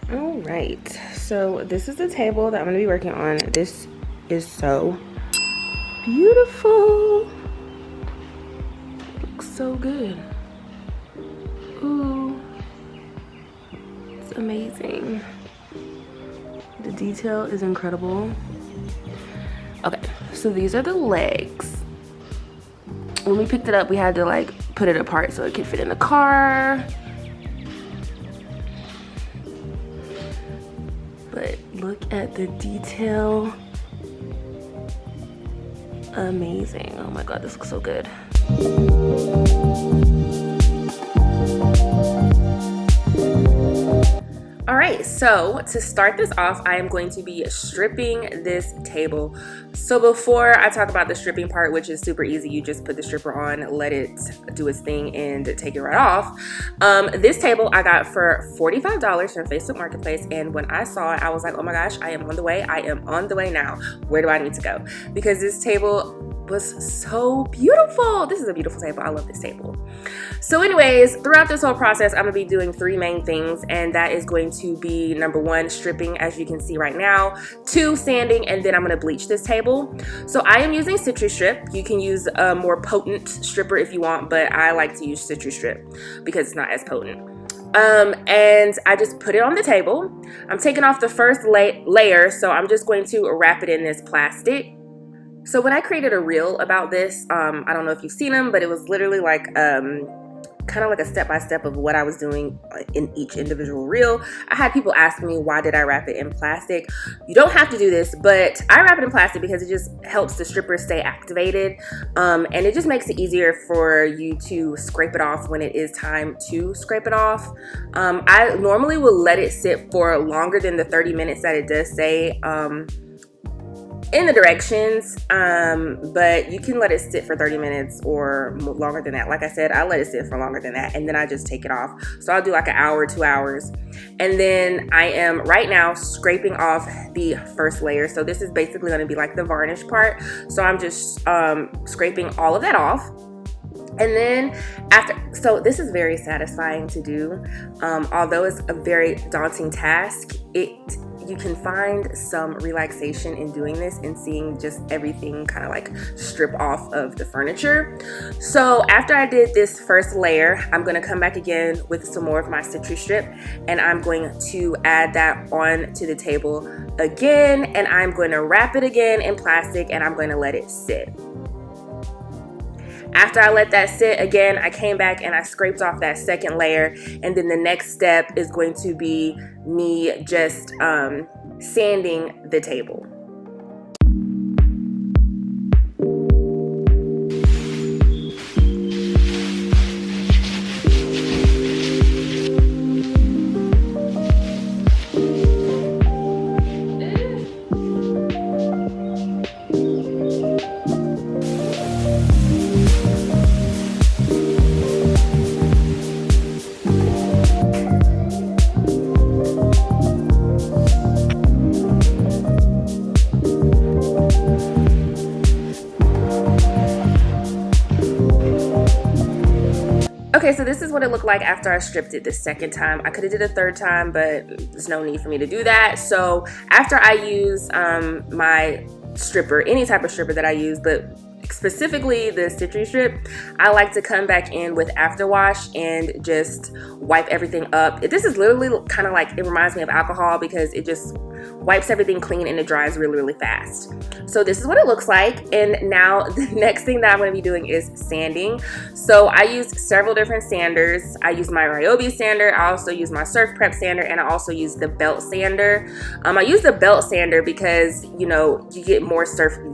All right, so this is the table that I'm gonna be working on. This is so beautiful. Looks so good. Ooh, it's amazing. The detail is incredible. Okay, so these are the legs. When we picked it up, we had to like put it apart so it could fit in the car. But look at the detail. Amazing. Oh my God, this looks so good. All right, so to start this off, I am going to be stripping this table. So before I talk about the stripping part, which is super easy, you just put the stripper on, let it do its thing, and take it right off. This table I got for $45 from Facebook Marketplace, and when I saw it, I was like, oh my gosh, I am on the way. I am on the way now. Where do I need to go? Because this table was so beautiful. This is a beautiful table. I love this table. So anyways, throughout this whole process, I'm gonna be doing three main things, and that is going to be number one, stripping, as you can see right now, two, sanding, and then I'm gonna bleach this table. So I am using Citrus Strip. You can use a more potent stripper if you want, but I like to use Citrus Strip because it's not as potent. And I just put it on the table. I'm taking off the first layer, so I'm just going to wrap it in this plastic. So when I created a reel about this, I don't know if you've seen them, but it was literally like kind of like a step-by-step of what I was doing in each individual reel. I had people ask me, why did I wrap it in plastic? You don't have to do this, but I wrap it in plastic because it just helps the stripper stay activated, and it just makes it easier for you to scrape it off when it is time to scrape it off. I normally will let it sit for longer than the 30 minutes that it does say in the directions, but you can let it sit for 30 minutes or longer than that. Like I said, I let it sit for longer than that, and then I just take it off. So I'll do like an hour, 2 hours, and then I am right now scraping off the first layer. So this is basically going to be like the varnish part. So I'm just scraping all of that off. And then so this is very satisfying to do. Although it's a very daunting task, you can find some relaxation in doing this and seeing just everything kind of like strip off of the furniture. So after I did this first layer, I'm going to come back again with some more of my Citrus Strip, and I'm going to add that on to the table again, and I'm going to wrap it again in plastic, and I'm going to let it sit. After I let that sit again, I came back and I scraped off that second layer, and then the next step is going to be me just sanding the table. Okay, so this is what it looked like after I stripped it the second time. I could have did a third time, but there's no need for me to do that. So after I use my stripper, any type of stripper that I use, but specifically the Citrus Strip, I like to come back in with afterwash and just wipe everything up. This is literally kind of like, it reminds me of alcohol because it just wipes everything clean and it dries really, really fast. So this is what it looks like. And now the next thing that I'm going to be doing is sanding. So I used several different sanders. I used my Ryobi sander. I also used my Surf Prep sander, and I also used the belt sander. I used the belt sander because, you know, you get more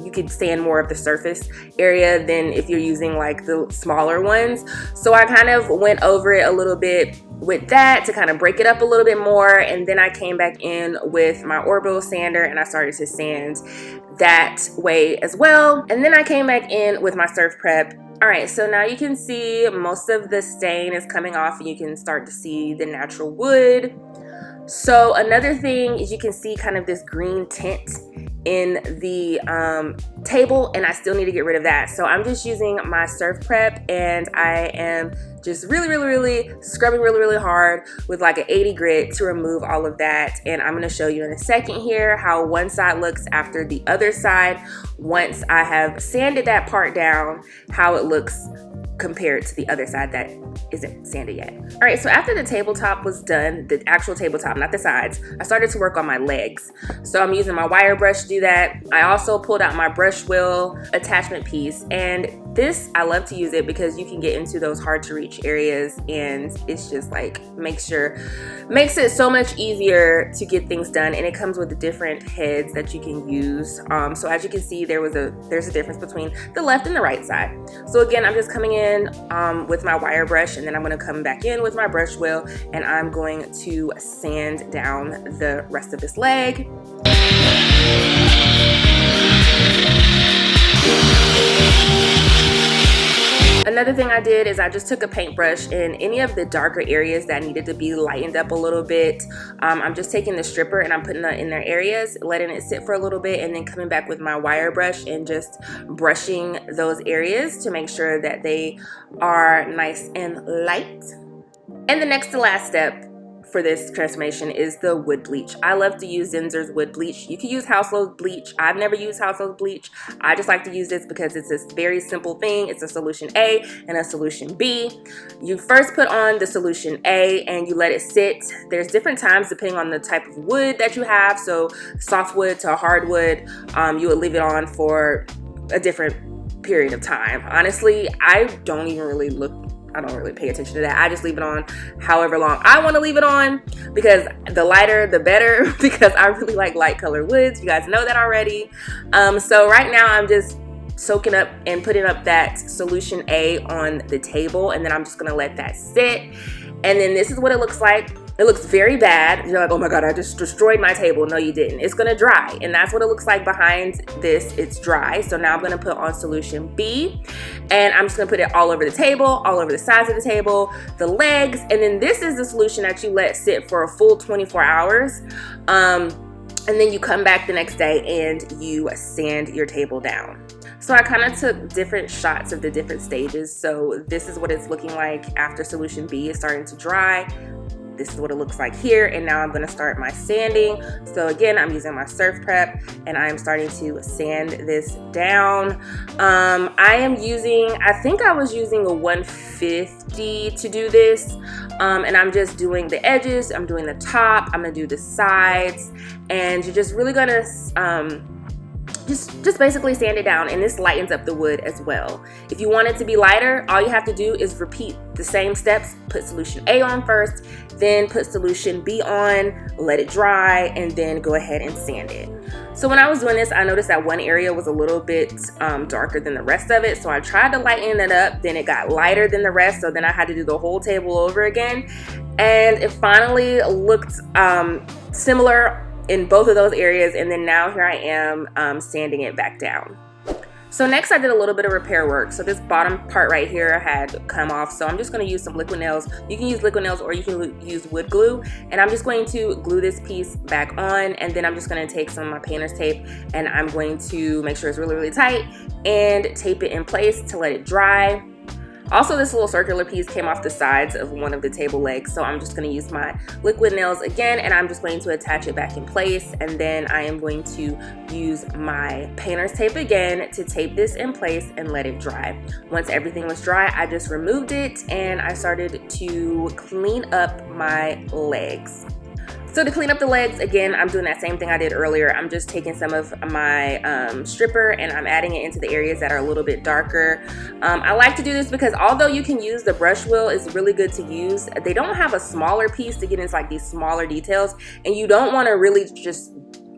you could sand more of the surface area than if you're using like the smaller ones. So I kind of went over it a little bit with that to kind of break it up a little bit more, and then I came back in with my orbital sander and I started to sand that way as well. And then I came back in with my Surf Prep. All right, so now you can see most of the stain is coming off and you can start to see the natural wood. So another thing is you can see kind of this green tint in the table, and I still need to get rid of that. So I'm just using my Surf Prep, and I am just really scrubbing really hard with like an 80 grit to remove all of that. And I'm going to show you in a second here how one side looks after the other side once I have sanded that part down, how it looks compared to the other side that isn't sanded yet. All right, so after the tabletop was done, the actual tabletop, not the sides, I started to work on my legs. So I'm using my wire brush to do that. I also pulled out my brush wheel attachment piece, and this, I love to use it because you can get into those hard to reach areas, and it's just like makes it so much easier to get things done. And it comes with the different heads that you can use. So as you can see, there's a difference between the left and the right side. So again, I'm just coming in with my wire brush, and then I'm going to come back in with my brush wheel, and I'm going to sand down the rest of this leg. Another thing I did is I just took a paintbrush in any of the darker areas that needed to be lightened up a little bit. I'm just taking the stripper and I'm putting that in their areas, letting it sit for a little bit, and then coming back with my wire brush and just brushing those areas to make sure that they are nice and light. And the next to last step for this transformation is the wood bleach. I love to use Zinsser's wood bleach. You can use Ashleigh's bleach. I've never used Ashleigh's bleach. I just like to use this because it's this very simple thing. It's a solution A and a solution B. You first put on the solution A and you let it sit. There's different times depending on the type of wood that you have. So softwood to hardwood, you would leave it on for a different period of time. Honestly, I don't really pay attention to that. I just leave it on however long I want to leave it on, because the lighter the better, because I really like light colored woods. You guys know that already. So right now I'm just soaking up and putting up that solution A on the table, and then I'm just gonna let that sit. And then this is what it looks like. It looks very bad. You're like, oh my God, I just destroyed my table. No, you didn't. It's gonna dry, and that's what it looks like behind this. It's dry. So now I'm gonna put on solution B, and I'm just gonna put it all over the table, all over the sides of the table, the legs, and then this is the solution that you let sit for a full 24 hours. And then you come back the next day and you sand your table down. So I kind of took different shots of the different stages. So this is what it's looking like after solution B is starting to dry. This is what it looks like here, and now I'm going to start my sanding. So again, I'm using my Surf Prep, and I'm starting to sand this down. I think I was using a 150 to do this, and I'm just doing the edges, I'm doing the top, I'm going to do the sides, and you're just really going to just basically sand it down, and this lightens up the wood as well. If you want it to be lighter, all you have to do is repeat the same steps. Put solution A on first, then put solution B on, let it dry, and then go ahead and sand it. So when I was doing this, I noticed that one area was a little bit darker than the rest of it, so I tried to lighten it up, then it got lighter than the rest, so then I had to do the whole table over again, and it finally looked similar in both of those areas. And then now here I am sanding it back down. So next I did a little bit of repair work. So this bottom part right here had come off, so I'm just going to use some liquid nails. You can use liquid nails or you can use wood glue, and I'm just going to glue this piece back on, and then I'm just going to take some of my painter's tape and I'm going to make sure it's really tight and tape it in place to let it dry. Also, this little circular piece came off the sides of one of the table legs, so I'm just going to use my liquid nails again, and I'm just going to attach it back in place, and then I am going to use my painter's tape again to tape this in place and let it dry. Once everything was dry, I just removed it and I started to clean up my legs. So to clean up the legs, again, I'm doing that same thing I did earlier. I'm just taking some of my stripper and I'm adding it into the areas that are a little bit darker. I like to do this because although you can use the brush wheel, it's really good to use. They don't have a smaller piece to get into like these smaller details, and you don't want to really just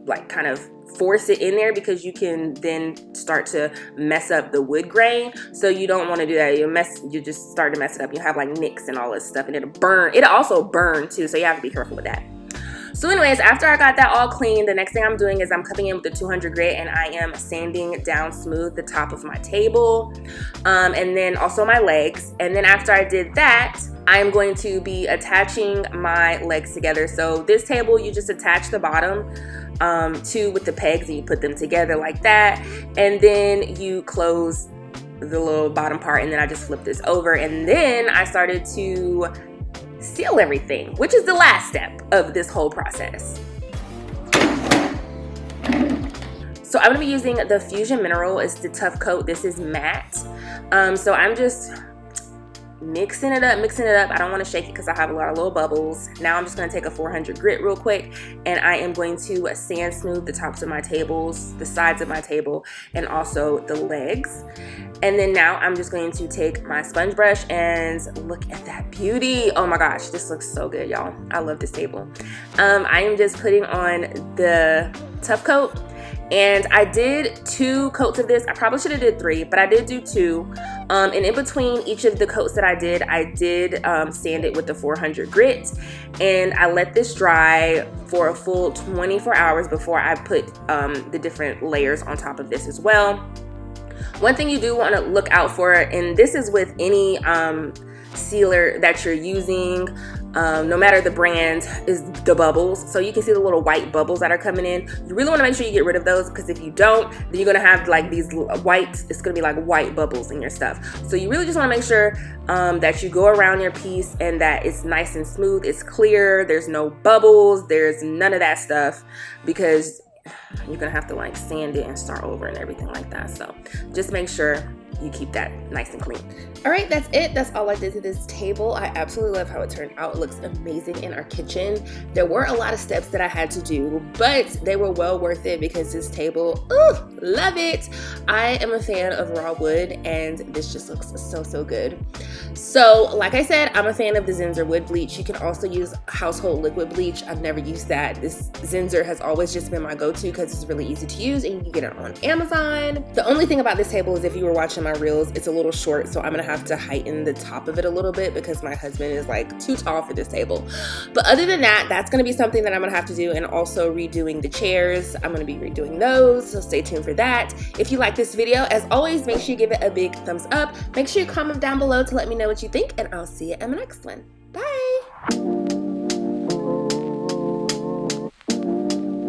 like kind of force it in there because you can then start to mess up the wood grain. So you don't want to do that. You just start to mess it up. You have like nicks and all this stuff, and it'll burn. It'll also burn too, so you have to be careful with that. So anyways, after I got that all clean, the next thing I'm doing is I'm coming in with the 200 grit and I am sanding down smooth the top of my table and then also my legs. And then after I did that, I am going to be attaching my legs together. So this table, you just attach the bottom to with the pegs and you put them together like that, and then you close the little bottom part, and then I just flip this over, and then I started to seal everything, which is the last step of this whole process. So I'm gonna be using the Fusion Mineral. It's the Tough Coat. This is matte. So I'm just mixing it up. I don't want to shake it because I have a lot of little bubbles. Now I'm just going to take a 400 grit real quick, and I am going to sand smooth the tops of my tables, the sides of my table, and also the legs. And then now I'm just going to take my sponge brush and look at that beauty. Oh my gosh, this looks so good, y'all. I love this table. I am just putting on the Tough Coat. And I did 2 coats of this. I probably should have did 3, but I did do 2. And in between each of the coats that I did sand it with the 400 grit. And I let this dry for a full 24 hours before I put the different layers on top of this as well. One thing you do want to look out for, and this is with any sealer that you're using, no matter the brand, is the bubbles. So you can see the little white bubbles that are coming in. You really want to make sure you get rid of those, because if you don't, then you're going to have like these white, it's going to be like white bubbles in your stuff. So you really just want to make sure that you go around your piece and that it's nice and smooth, it's clear, there's no bubbles, there's none of that stuff, because you're going to have to like sand it and start over and everything like that. So just make sure you keep that nice and clean. All right, that's it. That's all I did to this table. I absolutely love how it turned out. It looks amazing in our kitchen. There were a lot of steps that I had to do, but they were well worth it because this table, ooh, love it. I am a fan of raw wood, and this just looks so good. So like I said, I'm a fan of the Zinsser wood bleach. You can also use household liquid bleach. I've never used that. This Zinsser has always just been my go-to because it's really easy to use and you can get it on Amazon. The only thing about this table is, if you were watching my reels, it's a little short, so I'm gonna have to heighten the top of it a little bit because my husband is like too tall for this table. But other than that, that's gonna be something that I'm gonna have to do, and also redoing the chairs. I'm gonna be redoing those, so stay tuned for that. If you like this video, as always, make sure you give it a big thumbs up. Make sure you comment down below to let me know what you think, and I'll see you in the next one.